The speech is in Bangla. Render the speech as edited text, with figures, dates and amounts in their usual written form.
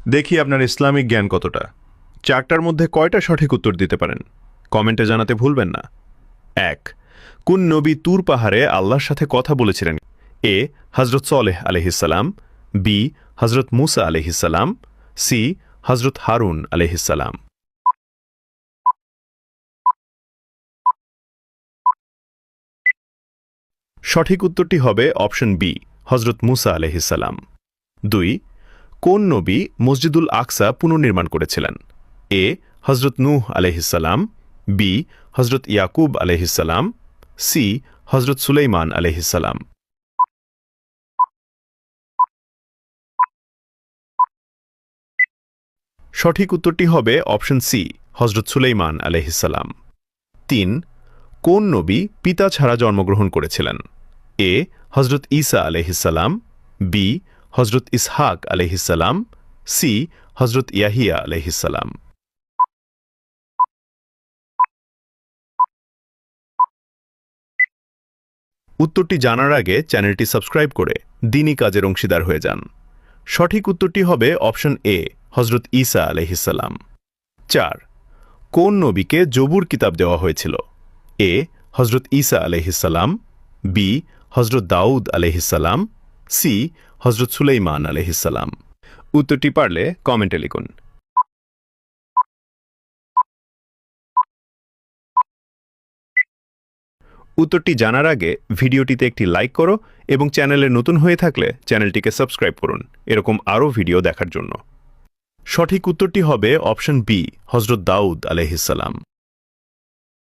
দেখি আপনার ইসলামিক জ্ঞান কতটা। চারটার মধ্যে কয়টা সঠিক উত্তর দিতে পারেন কমেন্টে জানাতে ভুলবেন না। ১. কোন নবী তুর পাহাড়ে আল্লাহর সাথে কথা বলেছিলেন? এ. হজরত সলেহ আলহিসাল্লাম, বি. হজরত মুসা আলহিসাল্লাম, সি. হজরত হারুন আলহিসাল্লাম। সঠিক উত্তরটি হবে অপশন বি, হজরত মুসা আলহিসাল্লাম। ২. কোন নবী মসজিদুল আকসা পুনর্নির্মাণ করেছিলেন? এ. হজরত নূহ আলহিসাল্লাম, বি. হজরত ইয়াকুব আলহিসাল্লাম, সি. হজরত সুলাইমান আলহিসাল্লাম। সঠিক উত্তরটি হবে অপশন সি, হজরত সুলাইমান আলহিসাল্লাম। ৩. কোন নবী পিতা ছাড়া জন্মগ্রহণ করেছিলেন? এ. হজরত ঈসা আলহিসাল্লাম, বি. হজরত ইসহাক আলহিসাল্লাম, সি. হজরত ইয়াহিয়া আলহিসাল্লাম। উত্তরটি জানার আগে চ্যানেলটি সাবস্ক্রাইব করে দ্বীনি কাজের অংশীদার হয়ে যান। সঠিক উত্তরটি হবে অপশন এ, হজরত ঈসা আলহিসাল্লাম। ৪. কোন নবীকে জবুর কিতাব দেওয়া হয়েছিল? এ. হজরত ঈসা আলহিসাল্লাম, বি. হজরত দাউদ আলহিসাল্লাম, সি. হজরত সুলাইমান আলহিসাল্লাম। উত্তরটি পারলে কমেন্টে লিখুন। উত্তরটি জানার আগে ভিডিওটিতে একটি লাইক করো এবং চ্যানেলে নতুন হয়ে থাকলে চ্যানেলটিকে সাবস্ক্রাইব করুন এরকম আরও ভিডিও দেখার জন্য। সঠিক উত্তরটি হবে অপশন বি, হজরত দাউদ আলহিসাল্লাম।